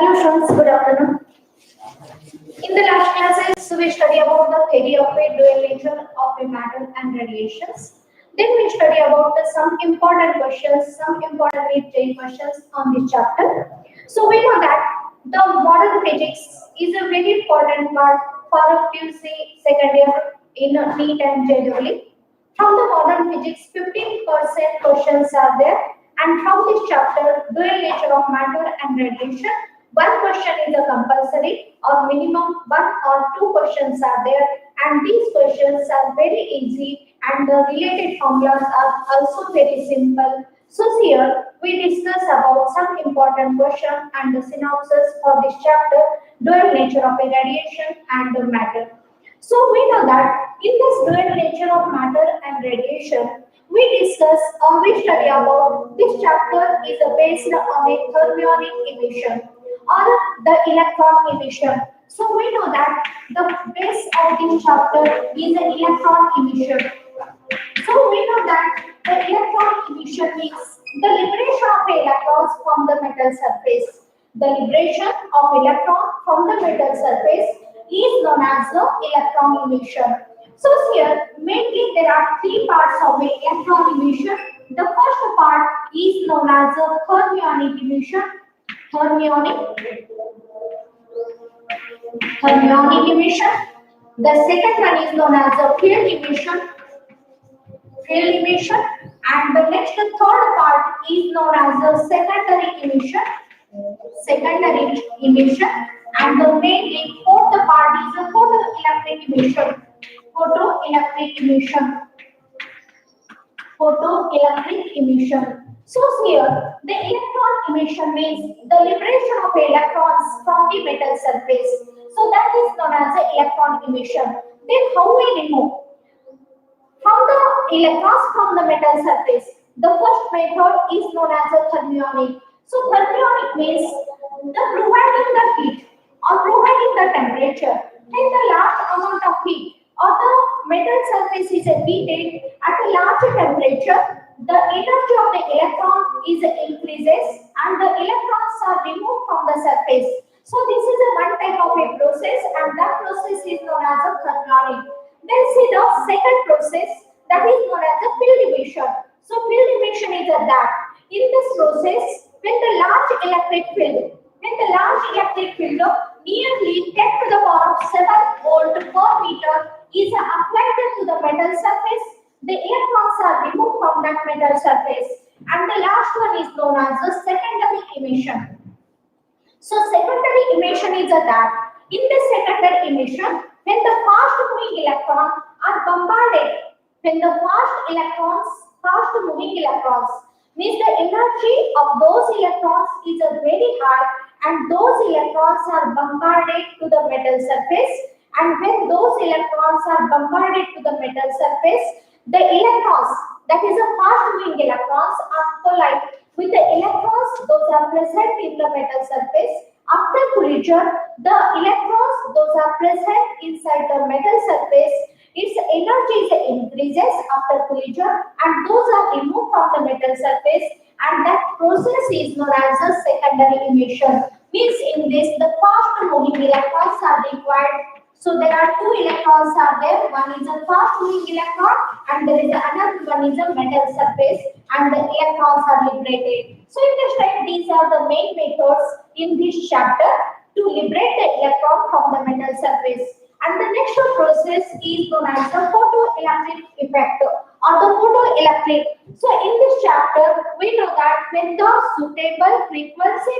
Hello friends, good afternoon. In the last classes, we study about the theory of a dual nature of a matter and radiations. Then we study about some important questions, some important mid-term questions on this chapter. So we know that the modern physics is a very important part for a PUC second year in NEET and JEE. From the modern physics, 15% questions are there, and from this chapter, dual nature of matter and radiation, one question is a compulsory or minimum one or two questions are there, and these questions are very easy and the related formulas are also very simple. So here we discuss about some important question and the synopsis for this chapter, dual nature of a radiation and the matter. So we know that in this dual nature of matter and radiation, we study about this chapter is based on a thermionic emission or the electron emission. So we know that the base of this chapter is an electron emission. So we know that the electron emission means the liberation of electrons from the metal surface. The liberation of electron from the metal surface is known as the electron emission. So here mainly there are three parts of the electron emission. The first part is known as the thermionic emission. Thermionic emission. The second one is known as the field emission. And the next third part is known as the secondary emission. And the mainly fourth part is the photoelectric emission. Photoelectric emission. So here the electron emission means the liberation of electrons from the metal surface. So that is known as the electron emission. Then how we remove from the electrons from the metal surface? The first method is known as a thermionic. So thermionic means the providing the heat or providing the temperature and the large amount of heat or the metal surface is heated at a large temperature, the energy of the electron is increases and the electrons are removed from the surface. So this is a one type of a process, and that process is known as a thermionic. Then see the second process, that is known as a field emission. So field emission is that in this process when the large electric field nearly 10 to the power of 7 volt per meter is applied to the metal surface, the electrons are removed from that metal surface. And the last one is known as the secondary emission. So secondary emission is that in the secondary emission, when the fast moving electrons are bombarded, fast moving electrons means the energy of those electrons is very high, and those electrons are bombarded to the metal surface. And when those electrons are bombarded to the metal surface, the electrons, that is a fast moving electrons, are collide with the electrons those are present in the metal surface. After collision, the electrons those are present inside the metal surface, its energy increases after collision and those are removed from the metal surface, and that process is known as a secondary emission. Means in this the fast moving electrons are required. So there are two electrons are there. One is a fast moving electron and there is another one is a metal surface, and the electrons are liberated. So in this type, these are the main methods in this chapter to liberate the electron from the metal surface. And the next process is known as the photoelectric effect or the photoelectric. So in this chapter, we know that when the suitable frequency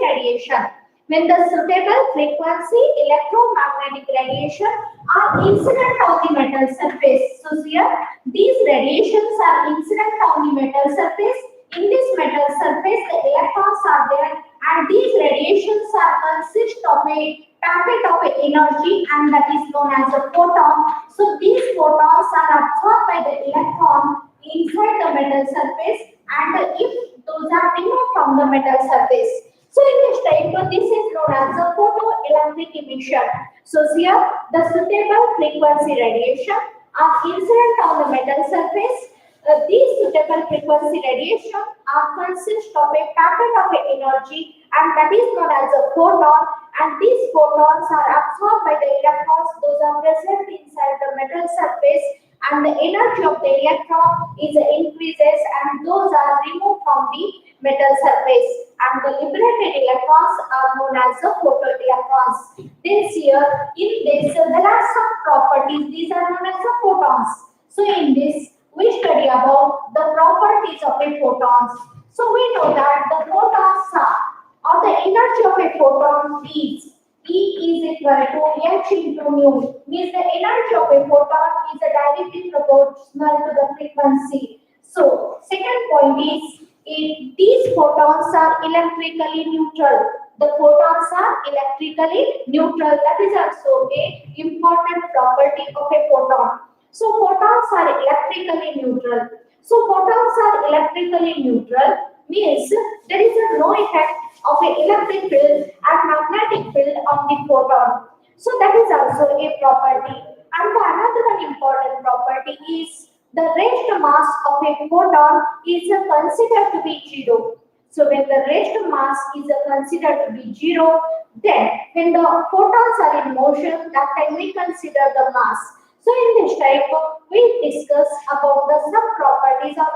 electromagnetic radiation are incident on the metal surface. So here these radiations are incident on the metal surface. In this metal surface, the electrons are there, and these radiations are consist of a packet of energy, and that is known as a photon. So these photons are absorbed by the electron inside the metal surface, and if those are removed from the metal surface. So in this type, this is known as the photoelectric emission. So here the suitable frequency radiation are incident on the metal surface. These suitable frequency radiation are consist of a packet of energy, and that is known as a photon, and these photons are absorbed by the electrons. Those are present inside the metal surface, and the energy of the electron is increases, and those are removed from the metal surface, and the liberated electrons are known as the photoelectrons. This here in this there are some properties. These are known as the photons. So in this we study about the properties of a photons. So we know that the photons are, or the energy of a photon is E is equal to h into nu. Means the energy of a photon is directly proportional to the frequency. So second point is if these photons are electrically neutral. The photons are electrically neutral. That is also a important property of a photon. So photons are electrically neutral. So photons are electrically neutral means there is no effect of an electric field and magnetic field on the photon. So that is also a property. And the another important property is the rest mass of a photon is considered to be zero. So when the rest mass is considered to be zero, then when the photons are in motion, that time we consider the mass. So in this type, we discuss about the some properties of,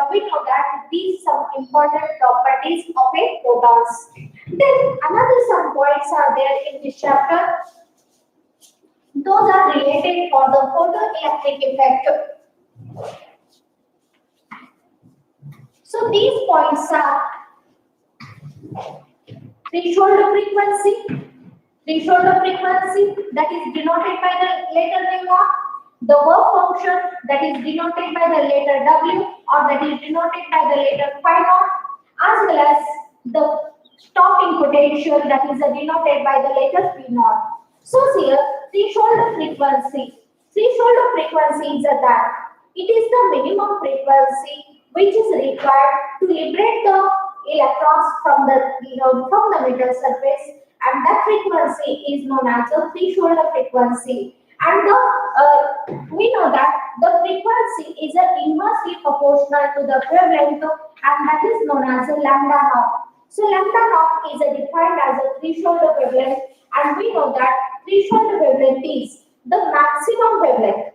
we know that these some important properties of a photons. Then another some points are there in this chapter. Those are related for the photoelectric effect. So these points are threshold frequency. Threshold frequency that is denoted by the letter V0, the work function that is denoted by the letter W or that is denoted by the letter phi naught, as well as the stopping potential that is denoted by the letter P naught. So here threshold frequency. Threshold frequency is that it is the minimum frequency which is required to liberate the electrons from the metal surface, and that frequency is known as the threshold frequency. And we know that the frequency is inversely proportional to the wavelength, and that is known as lambda naught. So lambda naught is defined as a threshold wavelength, and we know that threshold wavelength is the maximum wavelength.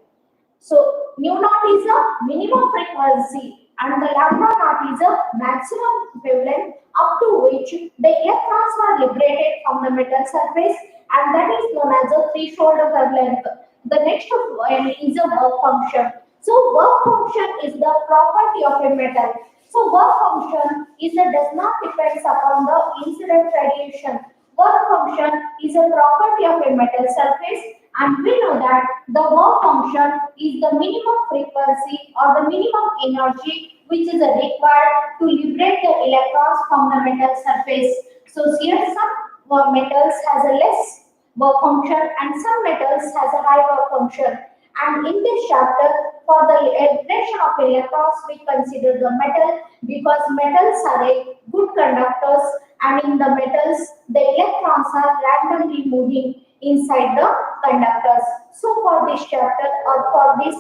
So mu naught is a minimum frequency and the lambda naught is a maximum wavelength up to which the electrons are liberated from the metal surface, and that is known as a threshold wavelength. The next one is a work function. So work function is the property of a metal. So work function does not depend upon the incident radiation. Work function is a property of a metal surface, and we know that the work function is the minimum frequency or the minimum energy which is required to liberate the electrons from the metal surface. So here some metals has a less work function and some metals has a high work function. And in this chapter, for the liberation of electrons, we consider the metal because metals are a good conductors, and in the metals, the electrons are randomly moving inside the conductors. So for this chapter or for this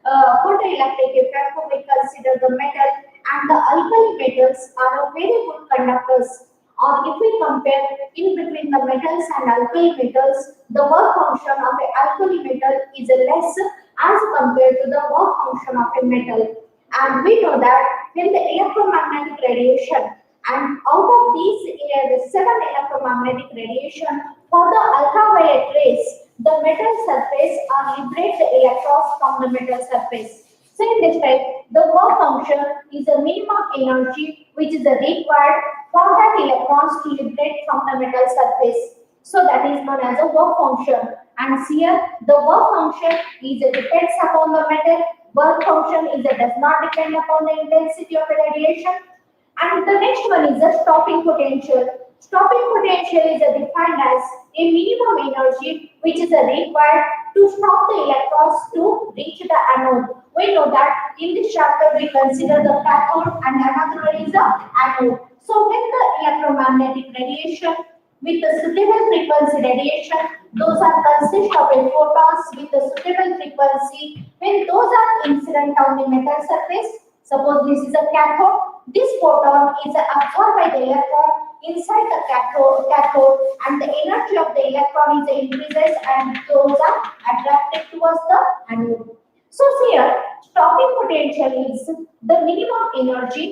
photoelectric effect, we consider the metal, and the alkali metals are a very good conductors. Or if we compare in between the metals and alkali metals, the work function of an alkali metal is less as compared to the work function of a metal. And we know that when the electromagnetic radiation, and out of these 7 electromagnetic radiation, for the ultraviolet rays, the metal surface liberates the electrons from the metal surface. So in this type, the work function is a minimum energy which is required for that electrons to liberate from the metal surface. So that is known as a work function. And here the work function depends upon the metal. Work function does not depend upon the intensity of the radiation. And the next one is the stopping potential. Stopping potential is defined as a minimum energy which is required to stop the electrons to reach the anode. We know that in this chapter we consider the cathode and another one is the anode. So when the electromagnetic radiation with the suitable frequency radiation, those are consist of photons with the suitable frequency. When those are incident on the metal surface, Suppose this is a cathode. This photon is absorbed by the electron inside the cathode, and the energy of the electron is increases and those are attracted towards the anode. So here, stopping potential is the minimum energy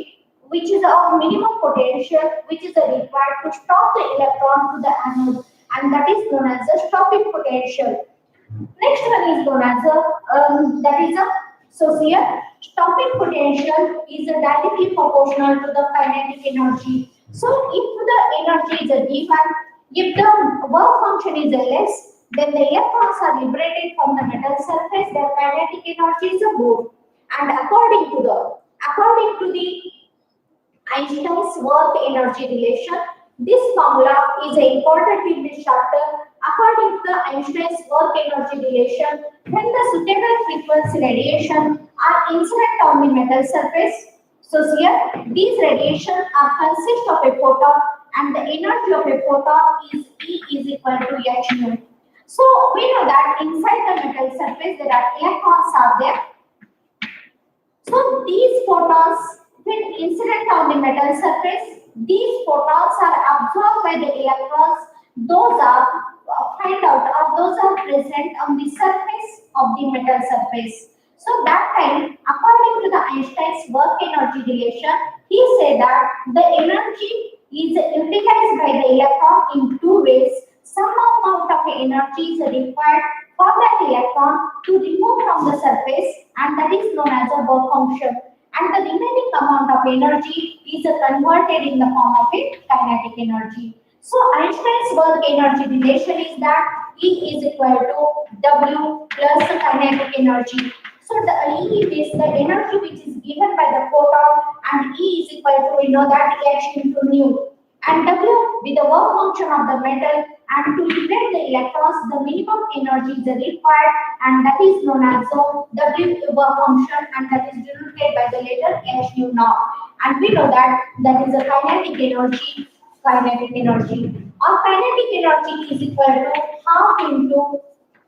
which is of minimum potential which is required to stop the electron to the anode, and that is known as the stopping potential. Next one is known as that is a so here stopping potential is directly proportional to the kinetic energy. So if the energy is a given, if the work function is a less, then the electrons are liberated from the metal surface. Their kinetic energy is a more. And according to the Einstein's work energy relation. This formula is important in this chapter. According to the Einstein's work energy relation, when the suitable frequency radiation are incident on the metal surface, so here these radiation are consist of a photon and the energy of a photon is E is equal to h nu. So we know that inside the metal surface there are electrons are there. So these photons, when incident on the metal surface, these photons are absorbed by the electrons. Those are those are present on the surface of the metal surface. So that time, according to the Einstein's work energy relation, he said that the energy is utilized by the electron in two ways. Some amount of energy is required for that electron to remove from the surface, and that is known as a work function. And the remaining amount of energy is converted in the form of a kinetic energy. So Einstein's work energy relation is that E is equal to W plus kinetic energy. So the E is the energy which is given by the photon, and E is equal to, we know that, h into nu. And W with the work function of the metal, and to liberate the electrons, the minimum energy is required, and that is known as the W work function, and that is denoted by the letter h nu naught. And we know that that is a kinetic energy. Or kinetic energy is equal to half into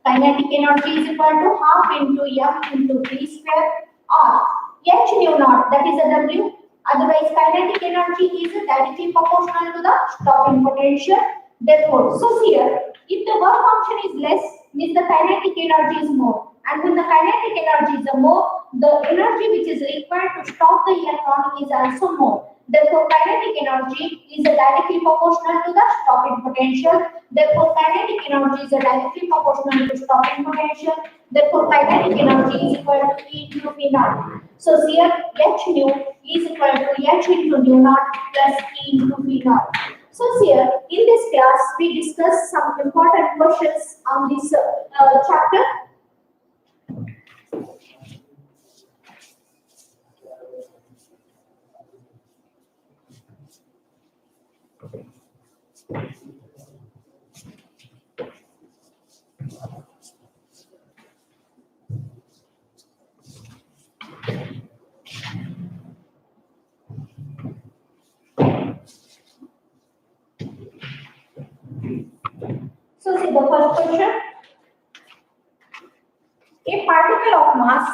kinetic energy is equal to half into m into v square, or h nu naught, that is a W. Otherwise, kinetic energy is directly proportional to the stopping potential. Therefore, so here, if the work function is less, means the kinetic energy is more. And when the kinetic energy is more, the energy which is required to stop the electron is also more. Therefore, kinetic energy is directly proportional to the stopping potential. Therefore, kinetic energy is directly proportional to stopping potential. Therefore, kinetic energy is equal to E into V naught. So here, h nu is equal to h into nu naught plus E into V naught. So here, in this class, we discuss some important questions on this chapter. So see the first question. A particle of mass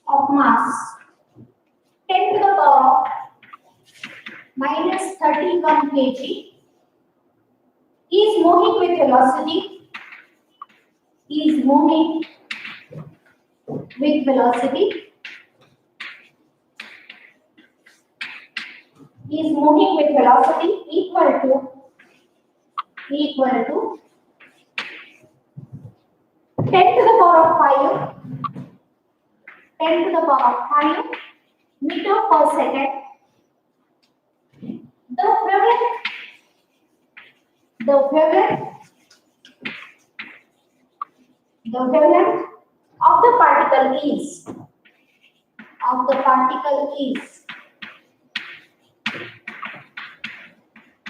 of mass 10 to the power minus 31 kg is moving with velocity equal to 10 to the power of 5 meter per second.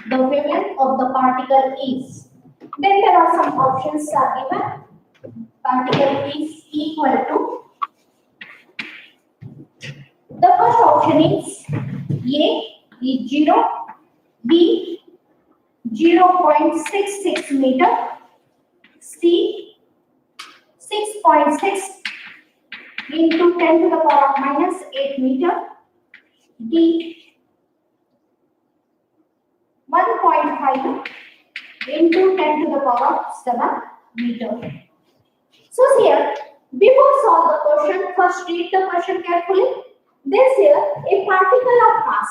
The wavelength of the particle is then there are some options are given. Particle is equal to, the first option is A is 0, B 0.66 meter. C 6.6 into 10 to the power of minus 8 meter. D 1.5 into 10 to the power of 7 meter. So here, before solve the question, first read the question carefully. This here a particle of mass.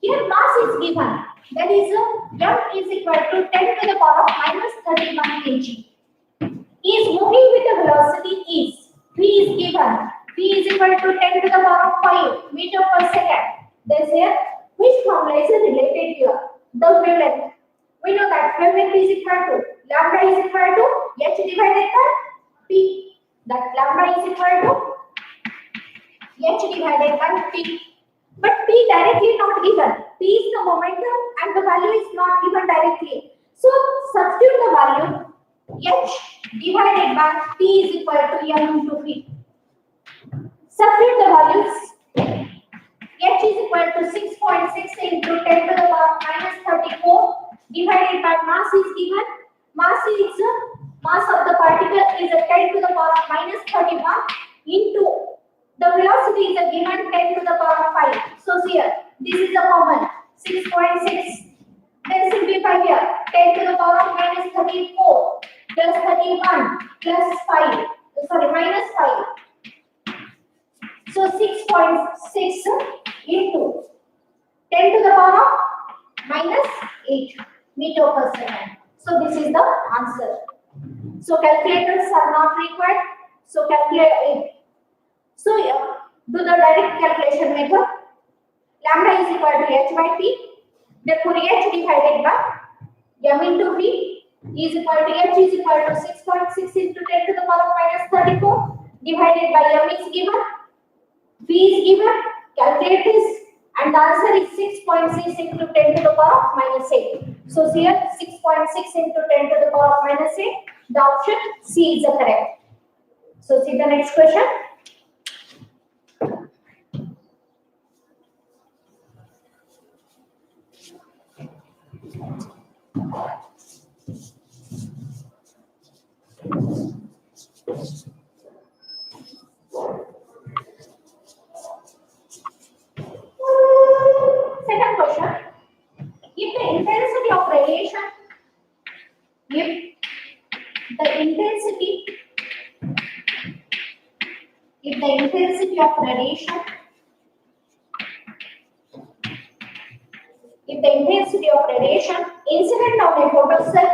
Here mass is given. That is m is equal to 10 to the power of minus 31 kg. Is moving with the velocity is v is given. V is equal to 10 to the power of 5 meter per second. This here, which formula is related here? The wavelength. We know that wavelength is equal to lambda is equal to h divided by p. That lambda is equal to h divided by p. But p directly not given. P is the momentum and the value is not given directly. So substitute the value h divided by p is equal to m into v. Substitute the values. H is equal to 6.6 into 10 to the power of minus 34 divided by mass is given. Mass of the particle is 10 to the power of minus 31 into the velocity is given 10 to the power of 5. So here, this is a common 6.6. Then simplify here 10 to the power of minus 34 plus 31 plus 5. Sorry, minus 5. So 6.6 into 10 to the power of minus 8 meter per second. So this is the answer. So calculators are not required. So calculate it. So do the direct calculation method. Lambda is equal to h by p. Therefore h divided by m into v is equal to h is equal to 6.6 into 10 to the power of minus 34 divided by m is given. V is given, calculate this, and the answer is 6.6 into 10 to the power of minus 8. So here 6.6 into 10 to the power of minus 8, the option C is the correct. So see the next question. Second question. If the intensity of radiation, if the intensity of radiation incident on a photocell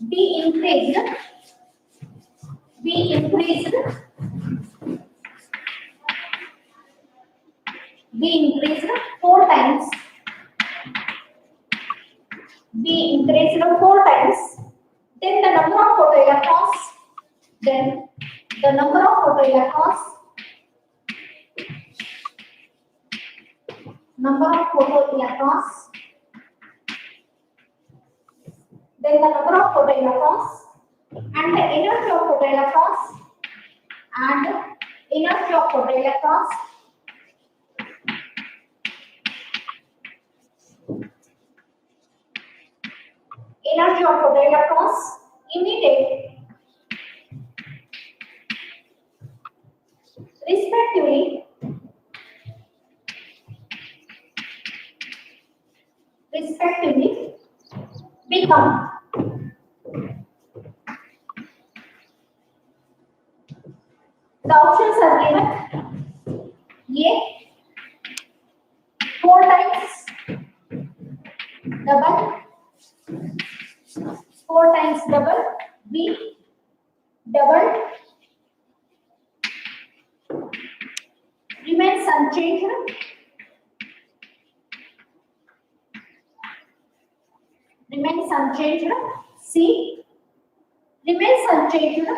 be increased 4 times, then the number of photoelectrons and the energy of photoelectrons emitted respectively become the options are given. A 4 times double, B double, remains unchanged, C remains unchanged,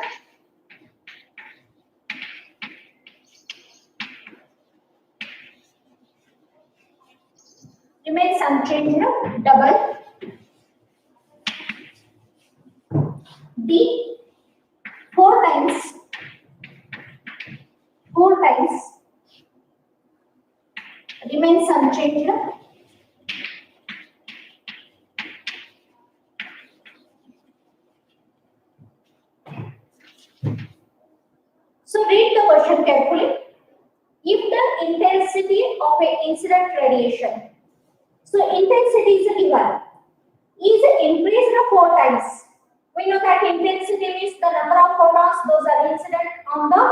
double, D 4 times remains unchanged. So read the question carefully. If the intensity of an incident radiation, so intensity is given, is increased 4 times. We know that intensity means the number of photons those are incident on the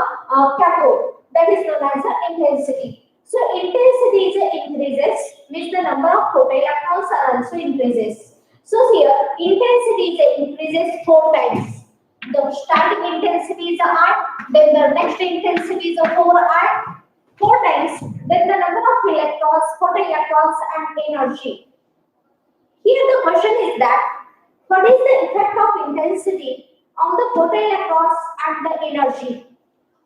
cathode. That is known as the intensity. So intensity is increases means the number of photoelectrons are also increases. So here intensity is increases 4 times. The starting intensity is I, then the next intensity is 4I, 4 times, then the number of electrons, photoelectrons and energy. Here the question is that what is the effect of intensity on the photoelectrons and the energy?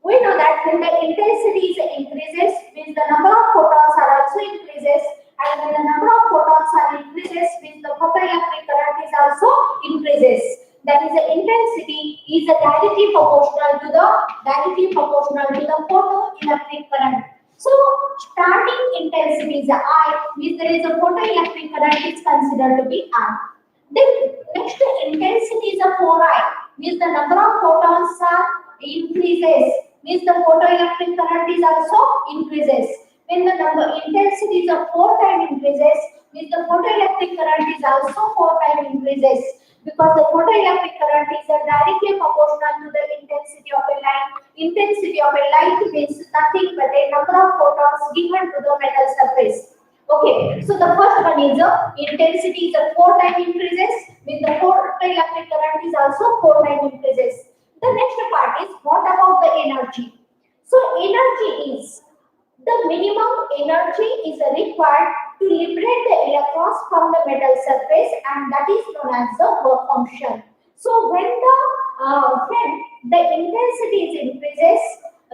We know that when the intensity increases, means the number of photons are also increases, and when the number of photons are increases, means the photoelectric current is also increases. That is, the intensity is directly proportional to the photoelectric current. So starting intensity is I, means there is a photoelectric current is considered to be I. Then next intensity is a 4I, means the number of photons are increases, means the photoelectric current is also increases. When the number intensity is a 4 time increases, means the photoelectric current is also 4 time increases, because the photoelectric current is directly proportional to the intensity of a light. Intensity of a light means nothing but a number of photons given to the metal surface. Okay, so the first one is intensity is a 4 time increases, means the photoelectric current is also 4 time increases. The next part is what about the energy? So energy is the minimum energy is required to liberate the electrons from the metal surface, and that is known as the work function. So when the intensity is increases,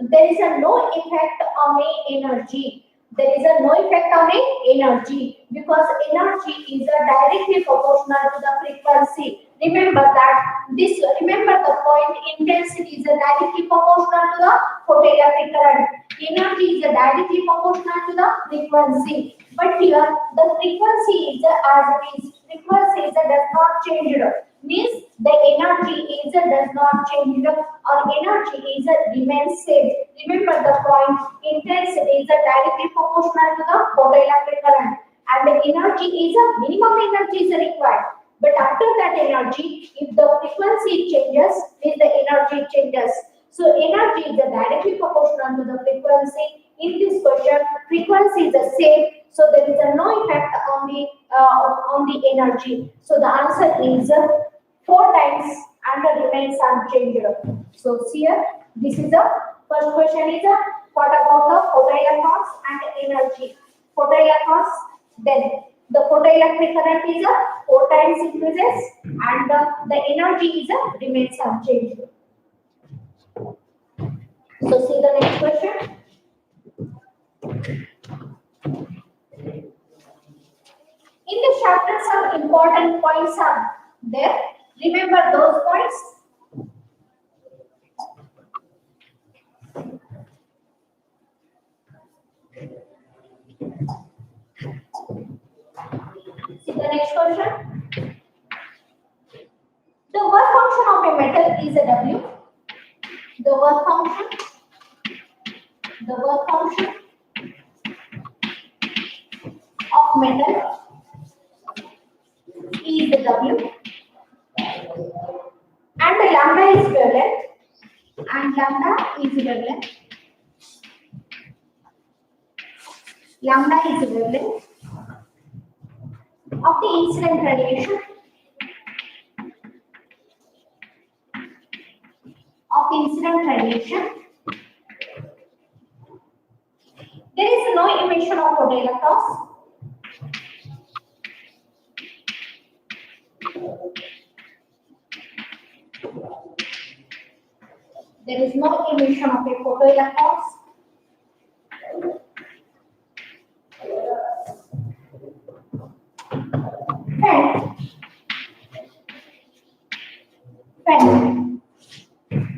there is a no effect on the energy. There is a no effect on the energy, because energy is directly proportional to the frequency. Remember the point, intensity is directly proportional to the photoelectric current. Energy is directly proportional to the frequency. But here the frequency is as it is. Frequency is does not change. Means the energy is does not change, or energy is remains same. Remember the point, intensity is directly proportional to the photoelectric current, and the energy is minimum energy is required. But after that energy, if the frequency changes, then the energy changes. So energy is directly proportional to the frequency. In this question, frequency is the same, so there is no effect on the energy. So the answer is 4 times and remains unchanged. So here, this is the first question is what about the photoelectrons and energy? Photoelectrons, then the photoelectric current is 4 times increases, and the energy is remains unchanged. So see the next question. In the chapter, some important points are there. Remember those points. See the next question. The work function of a metal is a W. The work function of metal is the W, and the lambda is wavelength, lambda is wavelength of the incident radiation There is no emission of photoelectrons. There is no emission of photoelectrons. And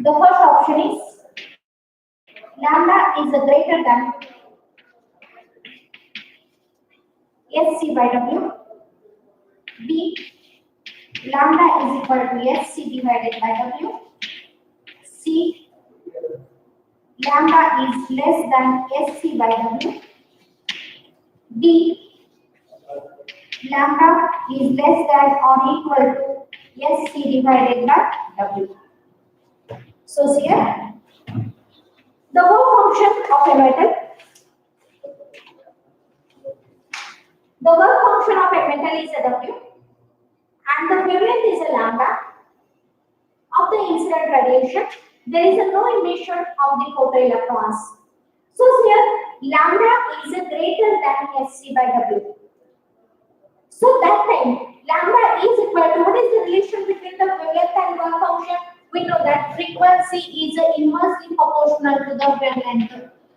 the first option is, lambda is greater than SC by W. B. Lambda is equal to SC divided by W. C. Lambda is less than SC by W. D. Lambda is less than or equal to SC divided by W. So here, the work function of a metal. The work function of a metal is a W, and the wavelength is a lambda of the incident radiation. There is no emission of the photoelectrons. So here, lambda is greater than SC by W. So that time, lambda is equal to, what is the relation between the wavelength and work function? We know that frequency is inversely proportional to the wavelength.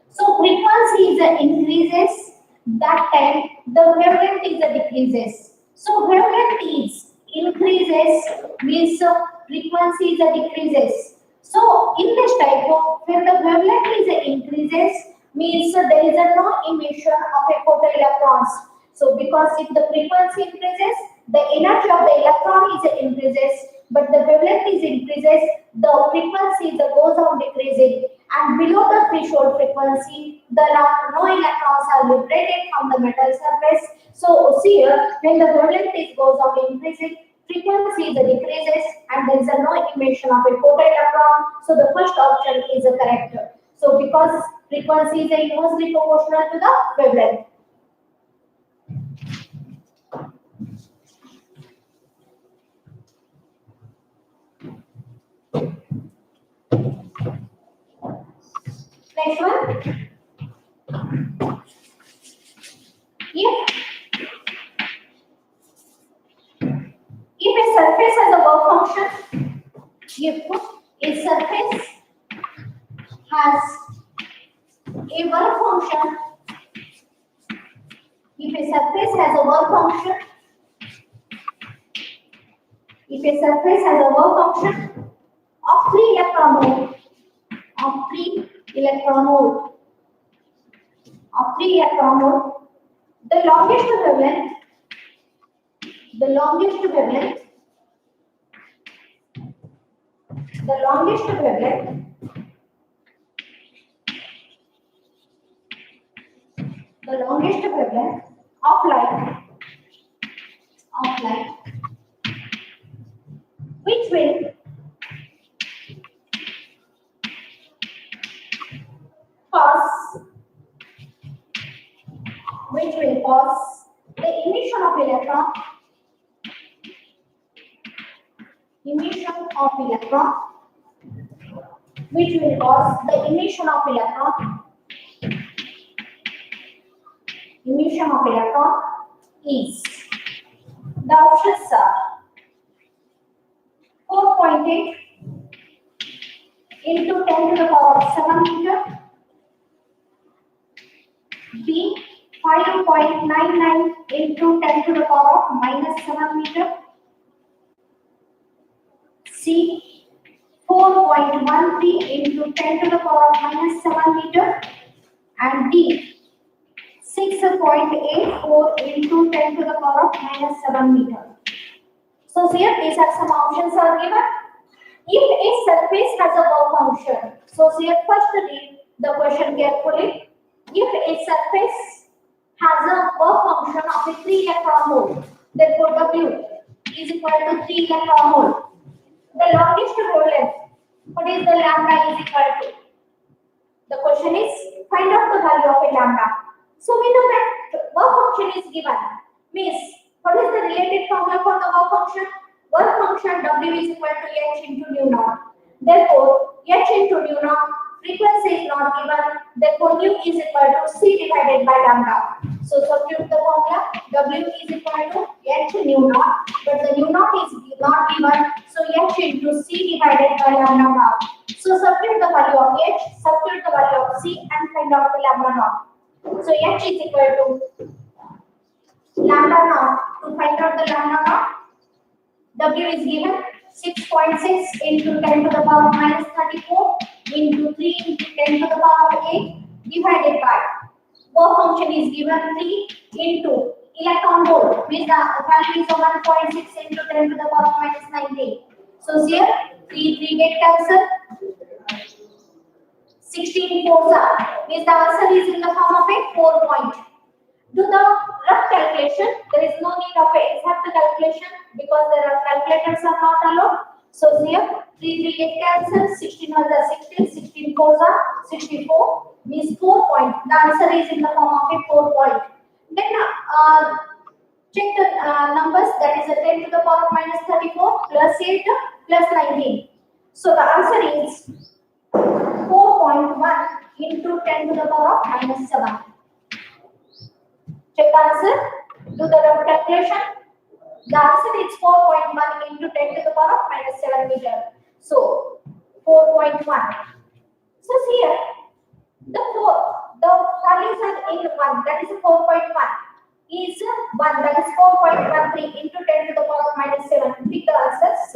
So frequency is increases, that time the wavelength is decreases. So wavelength is increases means frequency is decreases. So in this type of, when the wavelength is increases means there is no emission of a photoelectrons. So because if the frequency increases, the energy of the electron is increases, but the wavelength is increases, the frequency goes on decreasing, and below the threshold frequency, the no electrons are liberated from the metal surface. So here, when the wavelength goes on increasing, frequency decreases, and there is no emission of a photoelectron. So the first option is correct. So because frequency is inversely proportional to the wavelength. Next one. If a surface has a work function, if a surface has a work function, if a surface has a work function, if a surface has a work function of 3 electron volt, of 3 electron volt, of 3 electron volt, the longest wavelength, the longest wavelength, the longest wavelength, the longest wavelength of light, which will cause the emission of electron, which will cause the emission of electron, is, the options are 4.8 into 10 to the power of 7 meter, B 5.99 into 10 to the power of minus 7 meter, C 4.13 into 10 to the power of minus 7 meter, and D 6.84 into 10 to the power of minus 7 meter. So here these are some options are given. If a surface has a work function, so here first read the question carefully. If a surface has a work function of a 3 electron volt, therefore W is equal to 3 electron volt. The longest wavelength, what is the lambda is equal to? The question is find out the value of a lambda. So we know that work function is given. Means what is the related formula for the work function? Work function W is equal to H into nu naught. Therefore H into nu naught, frequency is not given. Therefore nu is equal to C divided by lambda. So substitute the formula. W is equal to H nu naught, but the nu naught is not given. So H into C divided by lambda naught. So substitute the value of H, substitute the value of C, and find out the lambda naught. So H is equal to lambda naught. To find out the lambda naught, W is given 6.6 into 10 to the power minus 34 into 3 into 10 to the power 8 divided by work function is given 3 into electron volt means the value is 1.6 into 10 to the power minus 19. So here 3 get cancelled. 16 fours are means the answer is in the form of a 4 point. Do the rough calculation. There is no need of a exact calculation because there are calculators are not allowed. So here 3 get cancelled. 16 ones are 16. 16 fours are 64 means 4 point. The answer is in the form of a 4 point. Then check the numbers, that is a 10 to the power minus 34 plus 8 plus 19. So the answer is 4.1 into 10 to the power minus 7. Check the answer. Do the rough calculation. The answer is 4.1 into 10 to the power minus 7 meter. So 4.1. So here the values are in 1, that is 4.1. Is 1, that is 4.13 into 10 to the power minus 7. Pick the answer C.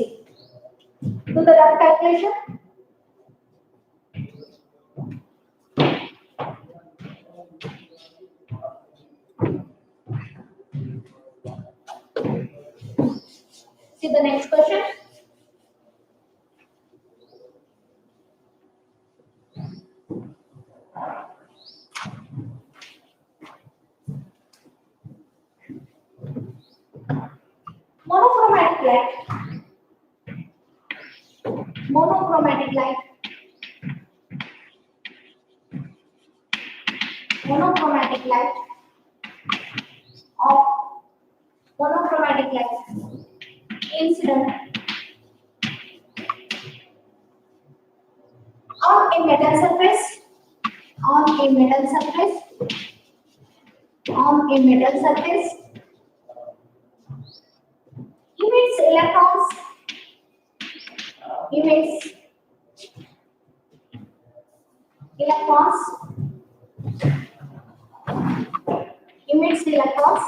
Do the rough calculation. See the next question. Monochromatic light. Monochromatic light. Monochromatic light of monochromatic light incident on a metal surface. On a metal surface. On a metal surface. Emits electrons. Emits electrons. Emits electrons.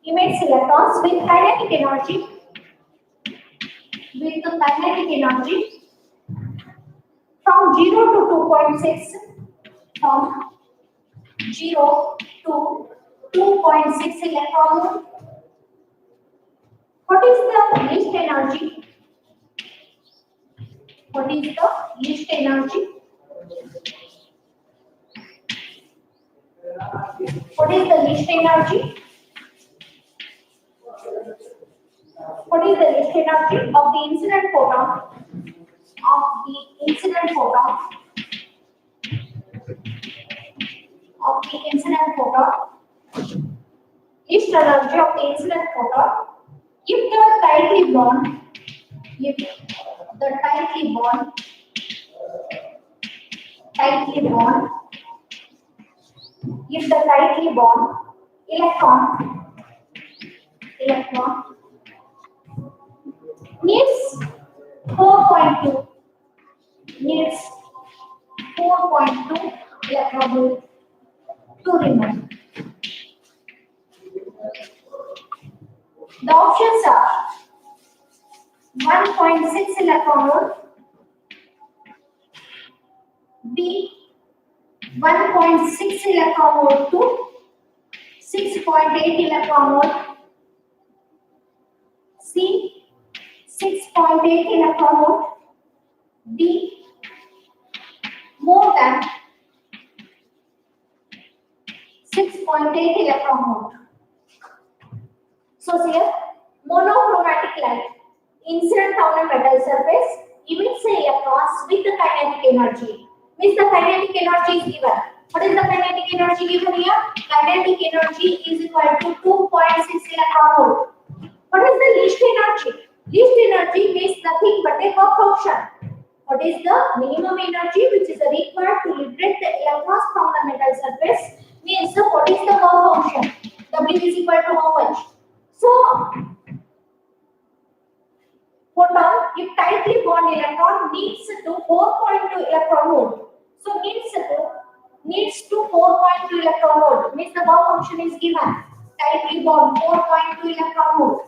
Emits electrons with kinetic energy. With the kinetic energy from 0 to 2.6. From 0 to 2.6 electron volt. What is the least energy? What is the least energy? What is the least energy? What is the least energy of the incident photon? Of the incident photon. Of the incident photon. Least energy of the incident photon. If the tightly bond. If the tightly bond. Tightly bond. If the tightly bond electron needs 4.2 electron volt to remove. The options are 1.6 electron volt, B 1.6 electron volt to 6.8 electron volt, C 6.8 electron volt, D more than 6.8 electron volt. So here monochromatic light incident on a metal surface emits electrons with the kinetic energy. Means the kinetic energy is given. What is the kinetic energy given here? Kinetic energy is equal to 2.6 electron volt. What is the least energy? Least energy means nothing but a work function. What is the minimum energy which is required to liberate the electrons from the metal surface? Means what is the work function? W is equal to how much? So photon, if tightly bound electron needs to 4.2 electron volt. So needs to 4.2 electron volt. Means the work function is given. Tightly bound 4.2 electron volt.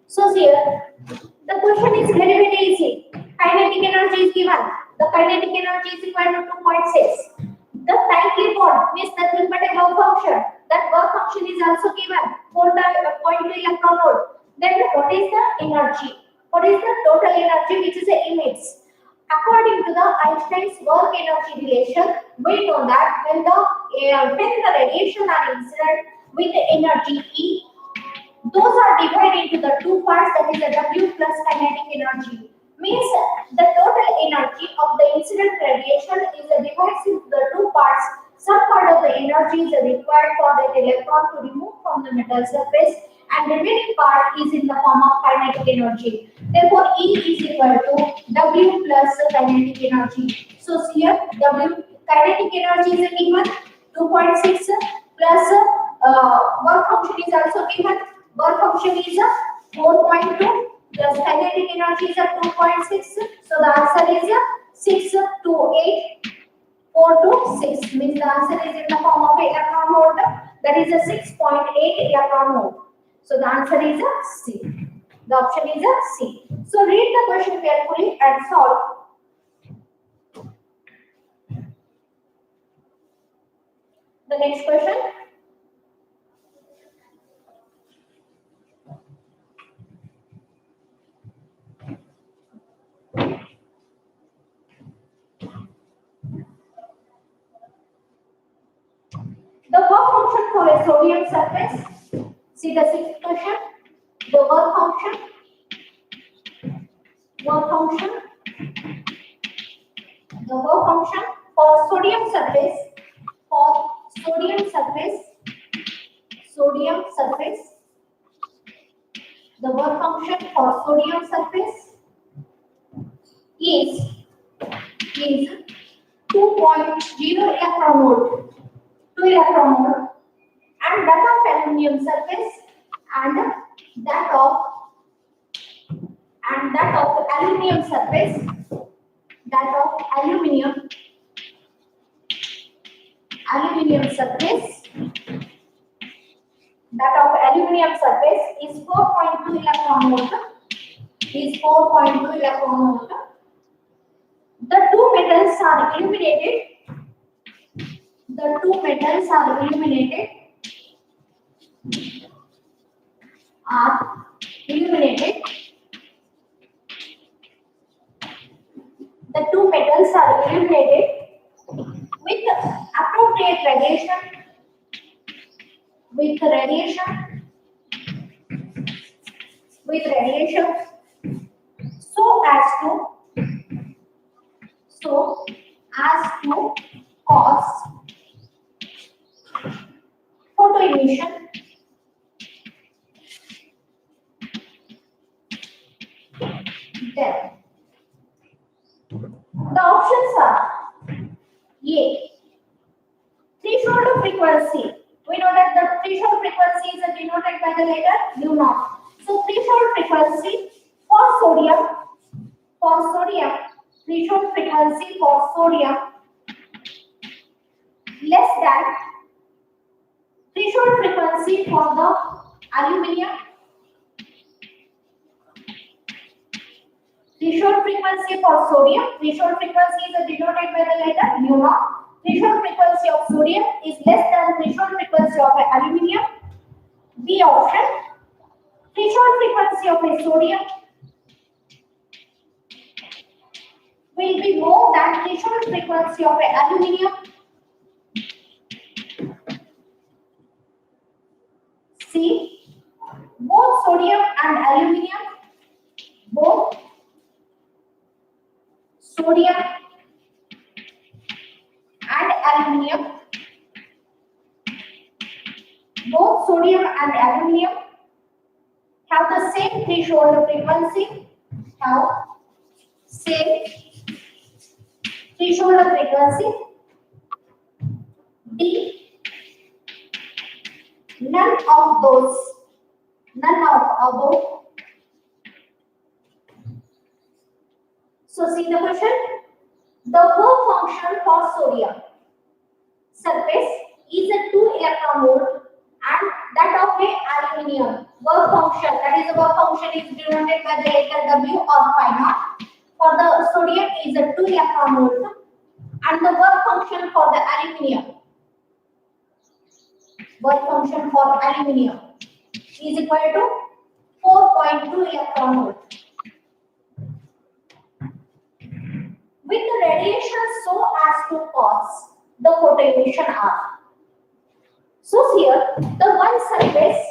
So here the question is very easy. Kinetic energy is given. The kinetic energy is equal to 2.6. The tightly bond is nothing but a work function. That work function is also given 4.2 electron volt. Then what is the energy? What is the total energy which is emits? According to the Einstein's work energy relation, we know that when the radiation are incident with the energy E, those are divided into the two parts, that is the W plus kinetic energy. Means the total energy of the incident radiation is divided into the two parts. Some part of the energy is required for the electron to remove from the metal surface, and the remaining part is in the form of kinetic energy. Therefore, E is equal to W plus kinetic energy. So here W kinetic energy is given 2.6 plus work function is also given. Work function is 4.2 plus kinetic energy is 2.6. So the answer is 6 to 8. 4 to 6 means the answer is in the form of electron volt, that is a 6.8 electron volt. So the answer is a C. The option is a C. So read the question carefully and solve. The next question. The work function for a sodium surface. See the sixth question. The work function for sodium surface, the work function for sodium surface is 2.0 electron volt, 2 electron volt, and that of aluminum surface and that of aluminium surface, is 4.2 electron volt. The two metals are illuminated. The two metals are illuminated with appropriate radiation, so as to cause photo emission, then the options are A. Threshold frequency. We know that the threshold frequency is denoted by the letter U naught. So threshold frequency for sodium, threshold frequency for sodium less than threshold frequency for the aluminium. Threshold frequency for sodium, threshold frequency is denoted by the letter U naught. Threshold frequency of sodium is less than threshold frequency of aluminium. B option. Threshold frequency of a sodium will be more than threshold frequency of aluminium. C. Both sodium and aluminium, both sodium and aluminium have the same threshold frequency, D. None of above. So see the question. The work function for sodium surface is a 2 electron volt, and that of a aluminium work function, that is the work function is denoted by the letter W or phi naught. For the sodium is a 2 electron volt, and the work function for the aluminium work function for aluminium is equal to 4.2 electron volt. With the radiation so as to cause the photoemission R. So here the one surface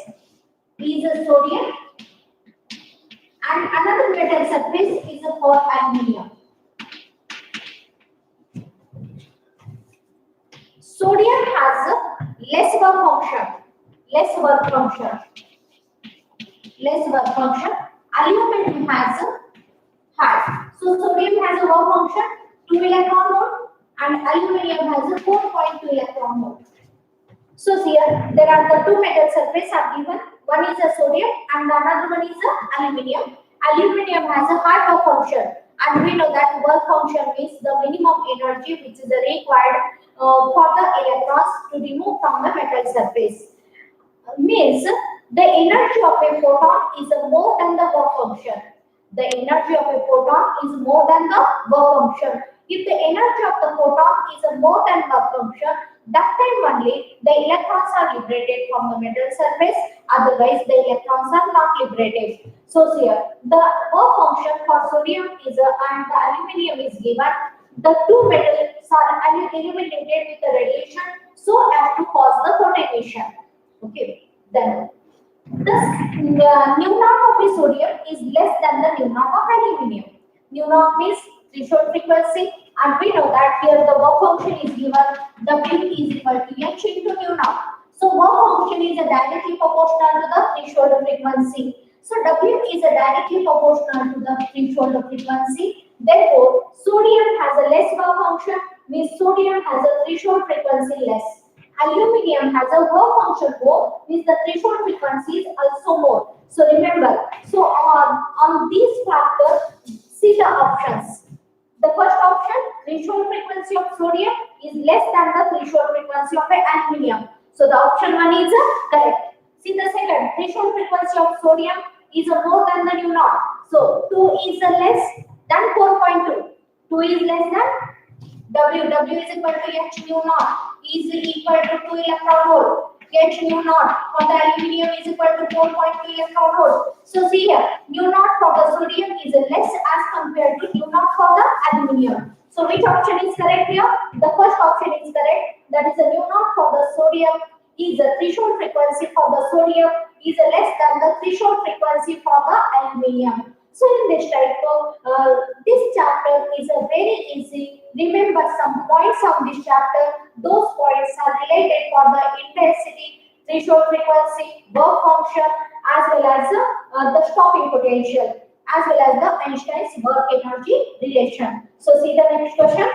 is a sodium and another metal surface is for aluminium. Sodium has a less work function. Aluminum has a high. So sodium has a work function 2 electron volt and aluminium has a 4.2 electron volt. So here there are the two metal surfaces are given. One is a sodium and another one is a aluminium. Aluminium has a high work function and we know that work function is the minimum energy which is required for the electrons to remove from the metal surface. Means the energy of a photon is more than the work function. The energy of a photon is more than the work function. If the energy of the photon is more than work function, that time only the electrons are liberated from the metal surface, otherwise the electrons are not liberated. So here the work function for sodium is and the aluminium is given. The two metals are illuminated with the radiation so as to cause the photoemission. Okay, then the nu naught of the sodium is less than the nu naught of aluminium. Nu naught means threshold frequency, and we know that here the work function is given W is equal to H into nu naught. So work function is directly proportional to the threshold frequency. So W is directly proportional to the threshold frequency. Therefore, sodium has a less work function, means sodium has a threshold frequency less. Aluminium has a work function more, means the threshold frequency is also more. So remember, so on these factors, see the options. The first option, threshold frequency of sodium is less than the threshold frequency of aluminium. So the option 1 is correct. See the second, threshold frequency of sodium is more than the nu naught. So 2 is less than 4.2. 2 is less than W is equal to H nu naught is equal to 2 electron volt. H nu naught for the aluminium is equal to 4.2 electron volt. So see here, nu naught for the sodium is less as compared to nu naught for the aluminium. So which option is correct here? The first option is correct. That is the nu naught for the sodium is the threshold frequency for the sodium is less than the threshold frequency for the aluminium. So in this type of this chapter is a very easy. Remember some points of this chapter. Those points are related for the intensity, threshold frequency, work function, as well as the stopping potential, as well as the Einstein's work energy relation. So see the next question.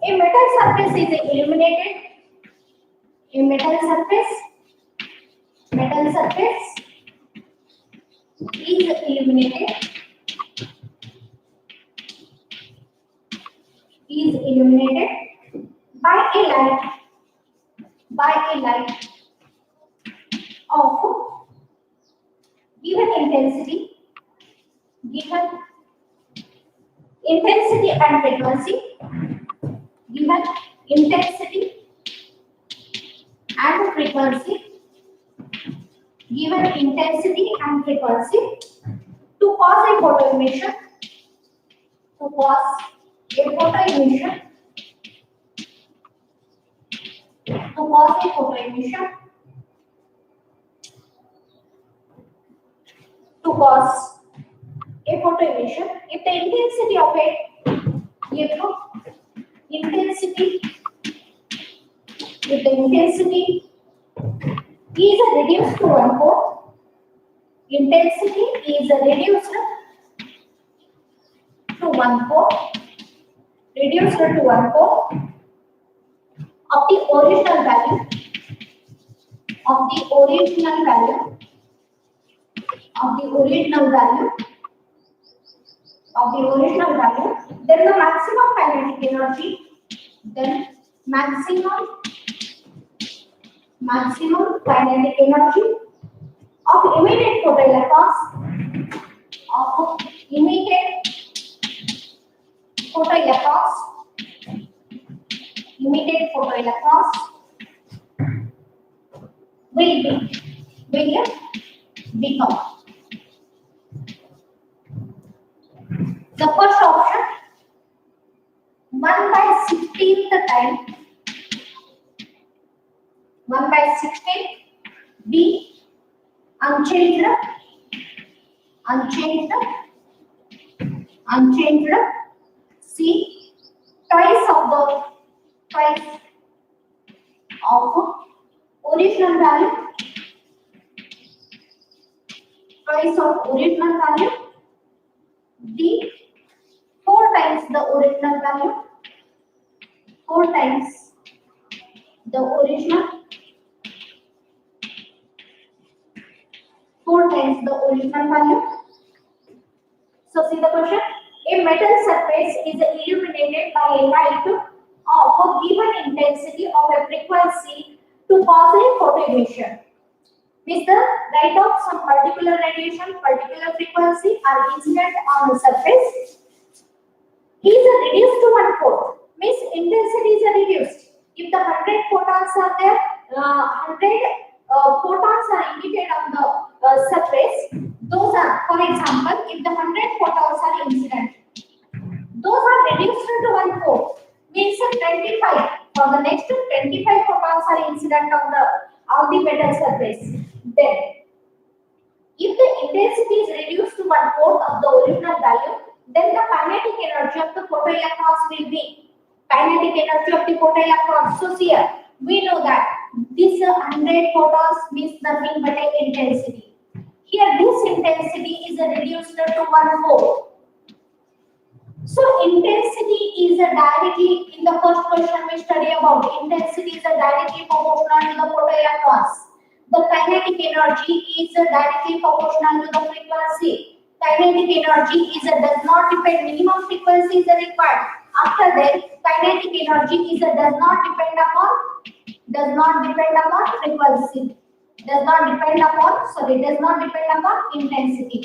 A metal surface is illuminated. A metal surface is illuminated. By a light of given intensity and frequency. Given intensity and frequency to cause a photoemission if the intensity of it if the intensity is reduced to 1/4, intensity is reduced to 1/4 of the original value then the maximum kinetic energy, then maximum kinetic energy of emitted photoelectrons, of emitted photoelectrons, will become. The first option, 1/16th time, 1/16th, B, unchanged, C, twice of original value, D, 4 times the original value, 4 times the original value. So see the question. A metal surface is illuminated by a light of a given intensity of a frequency to cause a photoemission. Means the light of some particular radiation, particular frequency are incident on the surface is reduced to 1/4. Means intensity is reduced. If the 100 photons are there, 100 photons are emitted on the surface. Those are, for example, if the 100 photons are incident, those are reduced to 1/4. Means 25. For the next 25 photons are incident on the metal surface. Then, if the intensity is reduced to 1/4 of the original value, then the kinetic energy of the photoelectrons will be So here we know that this 100 photons means nothing but an intensity. Here this intensity is reduced to 1/4. So intensity is directly, in the first question we study about, intensity is directly proportional to the photoelectrons. The kinetic energy is directly proportional to the frequency. Kinetic energy does not depend, minimum frequency is required. After that, kinetic energy does not depend upon frequency. Does not depend upon intensity.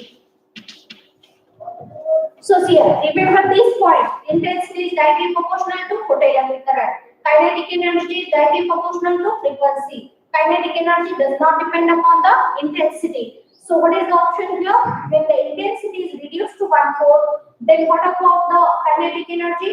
So here, remember this point. Intensity is directly proportional to photoelectric current. Kinetic energy is directly proportional to frequency. Kinetic energy does not depend upon the intensity. So what is the option here? When the intensity is reduced to 1/4, then what about the kinetic energy?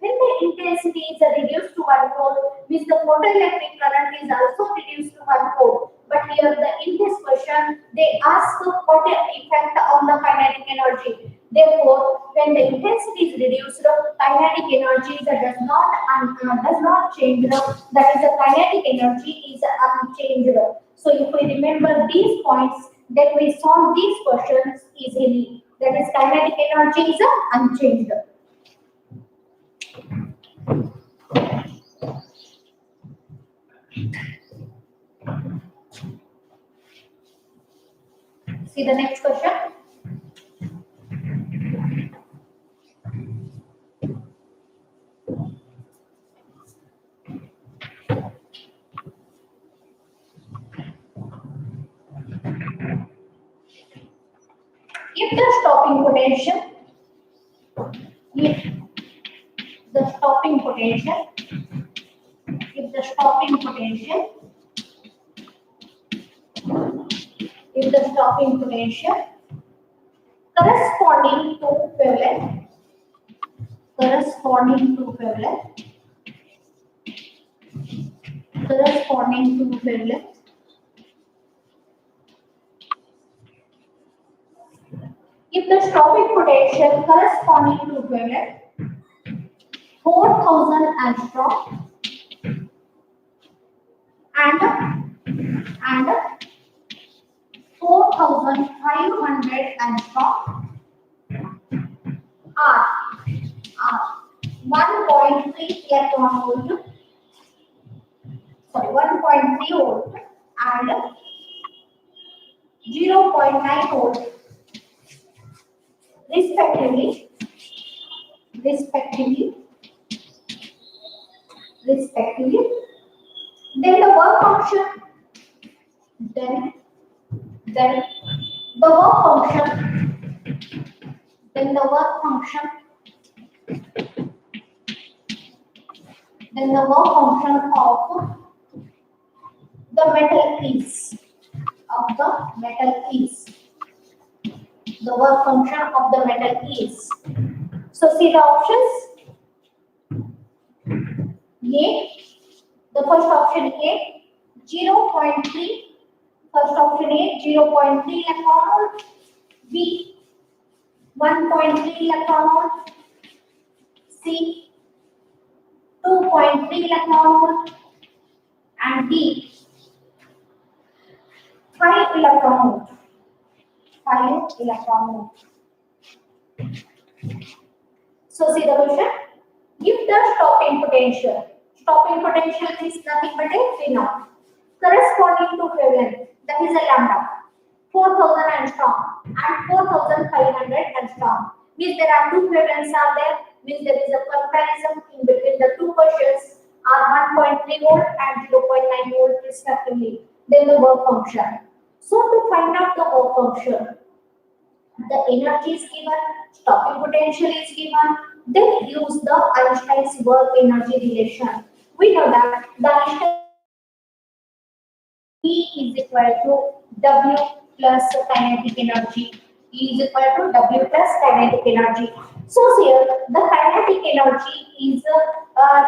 When the intensity is reduced to 1/4, means the photoelectric current is also reduced to 1/4. But here in this question, they ask what effect on the kinetic energy. Therefore, when the intensity is reduced, kinetic energy does not change. That is, the kinetic energy is unchanged. So if we remember these points, then we solve these questions easily. That is, kinetic energy is unchanged. See the next question. If the stopping potential corresponding to wavelength if the stopping potential corresponding to wavelength 4000 angstrom and 4500 angstrom are 1.3 electron volt, 1.3 volt and 0.9 volt respectively, respectively. Then the work function, then the work function, then the work function, then the work function of the metal is, the work function of the metal is. So see the options. A, the first option A, 0.3. First option A, 0.3 electron volt. B, 1.3 electron volt. C, 2.3 electron volt. And D, 5 electron volt. 5 electron volt. So see the question. Give the stopping potential. Stopping potential is nothing but a V naught corresponding to wavelength, that is a lambda, 4000 angstrom and 4500 angstrom. Means there are two wavelengths are there. Means there is a comparison in between the two questions are 1.3 volt and 0.9 volt respectively. Then the work function. So to find out the work function, the energy is given, stopping potential is given, then use the Einstein's work energy relation. We know that the Einstein E is equal to W plus kinetic energy. E is equal to W plus kinetic energy. So here the kinetic energy is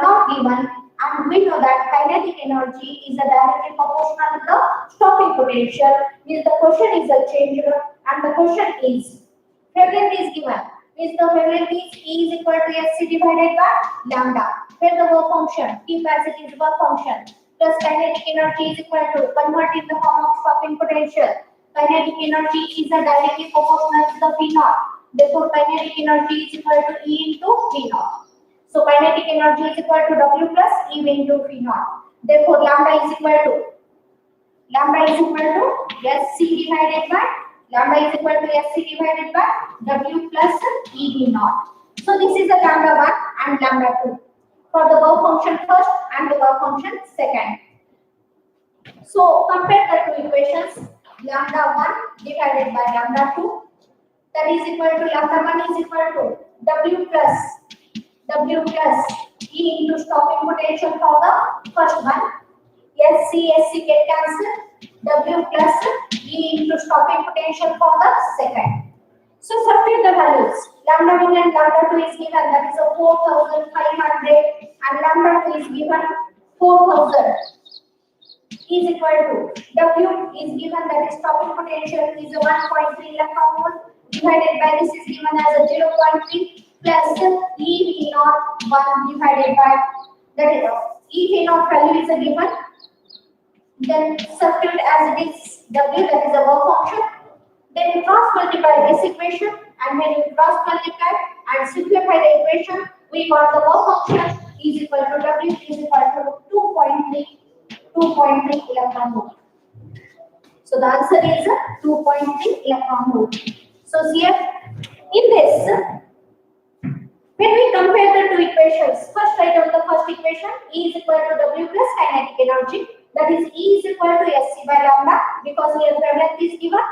not given, and we know that kinetic energy is directly proportional to the stopping potential. Means the question is a change, and the question is wavelength is given. Means the wavelength is E is equal to Sc divided by lambda. Here the work function, T capacity is work function, plus kinetic energy is equal to convert in the form of stopping potential. Kinetic energy is directly proportional to the V naught. Therefore, kinetic energy is equal to E into V naught. So kinetic energy is equal to W plus E into V naught. Therefore, lambda is equal to Sc divided by Sc divided by W plus EV naught. So this is a lambda 1 and lambda 2 for the work function first and the work function second. So compare the two equations. Lambda 1 divided by lambda 2, that is equal to lambda 1 is equal to W plus E into stopping potential for the first one. Sc get cancelled. W plus E into stopping potential for the second. So substitute the values. Lambda 1 and lambda 2 is given, that is a 4500, and lambda 2 is given 4000 is equal to W is given, that is stopping potential is 1.3 electron volt divided by this is given as a 0.3 plus EV naught 1 divided by, that is EV naught value is a given. Then substitute as it is W, that is a work function. Then cross multiply this equation, and when you cross multiply and simplify the equation, we got the work function is equal to W is equal to 2.3 electron volt. So the answer is 2.3 electron volt. So here in this, when we compare the two equations, first write down the first equation, E is equal to W plus kinetic energy, that is E is equal to Sc by lambda, because here wavelength is given,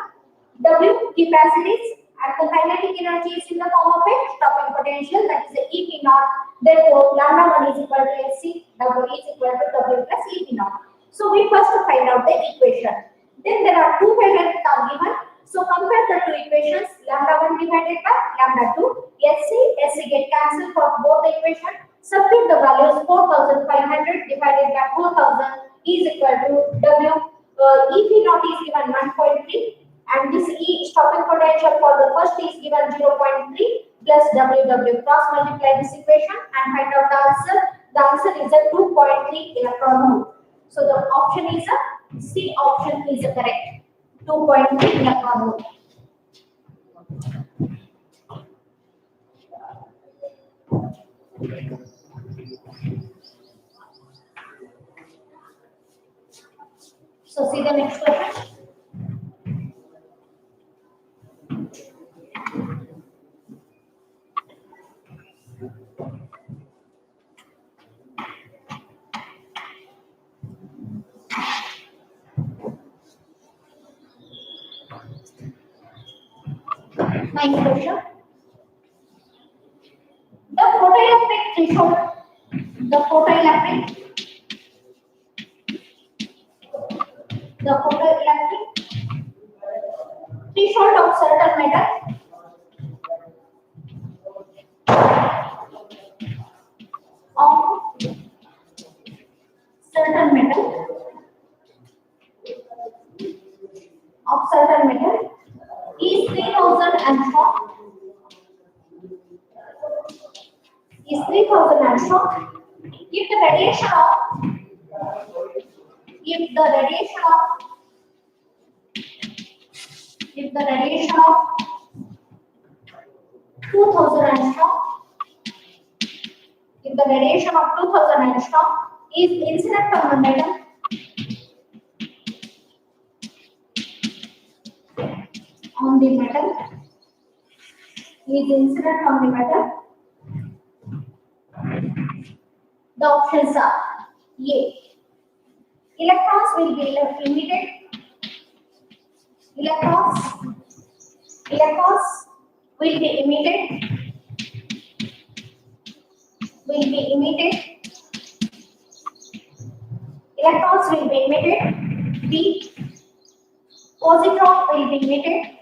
W capacities, and the kinetic energy is in the form of a stopping potential, that is the EV naught. Therefore, lambda 1 is equal to Sc, W is equal to W plus EV naught. So we first find out the equation. Then there are two wavelengths are given. So compare the two equations, lambda 1 divided by lambda 2, Sc get cancelled for both the equations. Substitute the values, 4500 divided by 4000 is equal to W. EV naught is given 1.3, and this E stopping potential for the first is given 0.3 plus W. Cross multiply this equation and find out the answer. The answer is a 2.3 electron volt. So the option is a C option is correct. 2.3 electron volt. So see the next question. Ninth question. The photoelectric threshold. The photoelectric. The photoelectric threshold of certain metal of certain metal is 3000 angstrom. Is 3000 angstrom. If the radiation of 2000 angstrom, if the radiation of 2000 angstrom is incident on the metal, the options are A. Electrons will be emitted. Electrons will be emitted. Electrons will be emitted. B. Positron will be emitted.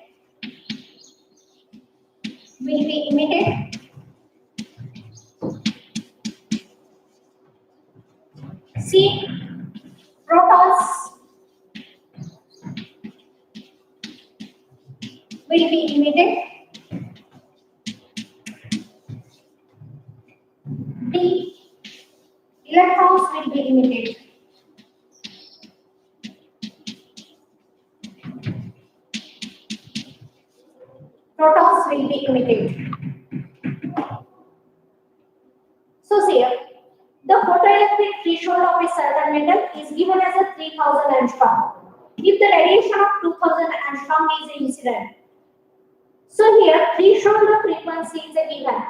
C. Protons will be emitted. D. Electrons will be emitted. Protons will be emitted. So here, the photoelectric threshold of a certain metal is given as a 3000 angstrom. If the radiation of 2000 angstrom is incident. So here, threshold frequency is a given.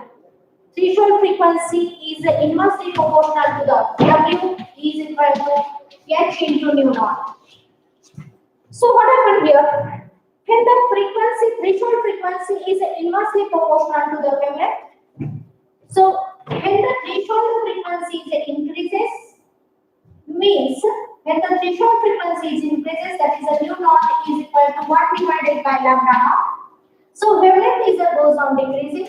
Threshold frequency is inversely proportional to the W is equal to H into nu naught. So what happened here? When the threshold frequency is inversely proportional to the wavelength. So when the threshold frequency increases, means when the threshold frequency increases, that is a nu naught is equal to 1 divided by lambda naught. So wavelength goes on decreasing.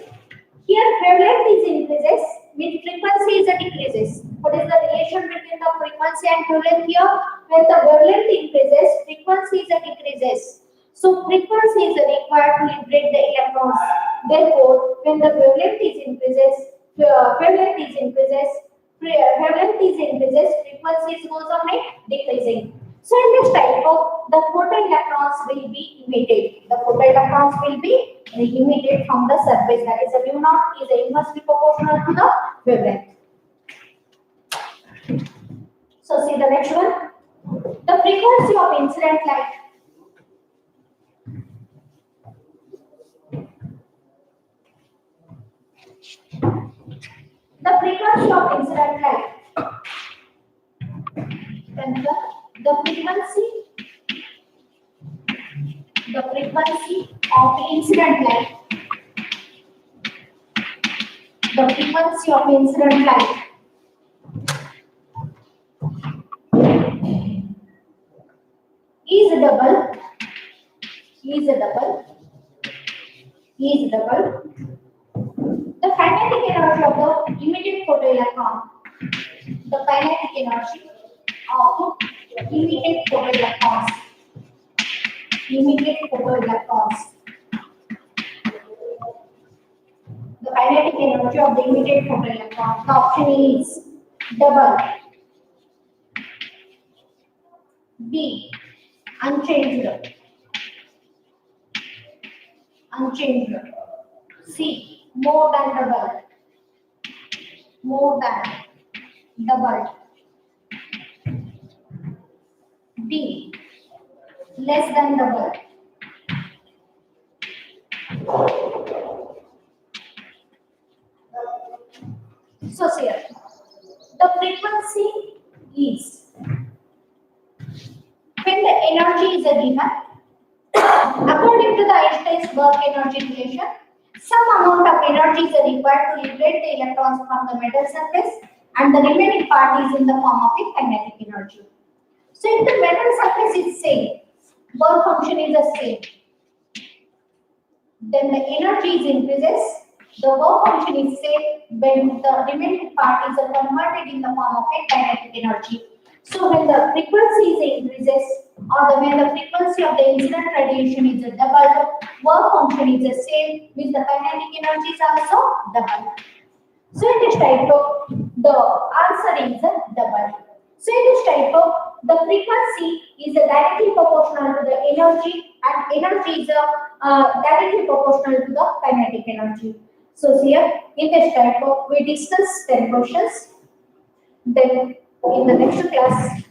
Here wavelength increases, means frequency decreases. What is the relation between the frequency and wavelength here? When the wavelength increases, frequency decreases. So frequency is required to liberate the electrons. Therefore, when the wavelength increases, frequency goes on decreasing. So in this type of, the photoelectrons will be emitted. The photoelectrons will be emitted from the surface. That is, a nu naught is inversely proportional to the wavelength. So see the next one. The frequency of incident light. The frequency of incident light. Then the frequency of incident light. The frequency of incident light is double. The kinetic energy of the emitted photoelectron. The kinetic energy of emitted photoelectrons. The kinetic energy of the emitted photoelectron. The option is double. B. Unchanged. C. More than double. D. Less than double. So here, the frequency is when the energy is a given. According to the Einstein's work energy relation, some amount of energy is required to liberate the electrons from the metal surface, and the remaining part is in the form of a kinetic energy. So if the metal surface is same, work function is the same, then the energy is increases, the work function is same when the remaining part is converted in the form of a kinetic energy. So when the frequency is increases, or when the frequency of the incident radiation is doubled, work function is the same, with the kinetic energy is also doubled. So in this type of, the answer is double. So in this type of, the frequency is directly proportional to the energy, and energy is directly proportional to the kinetic energy. So here in this type of, we discuss 10 questions. Then in the next class,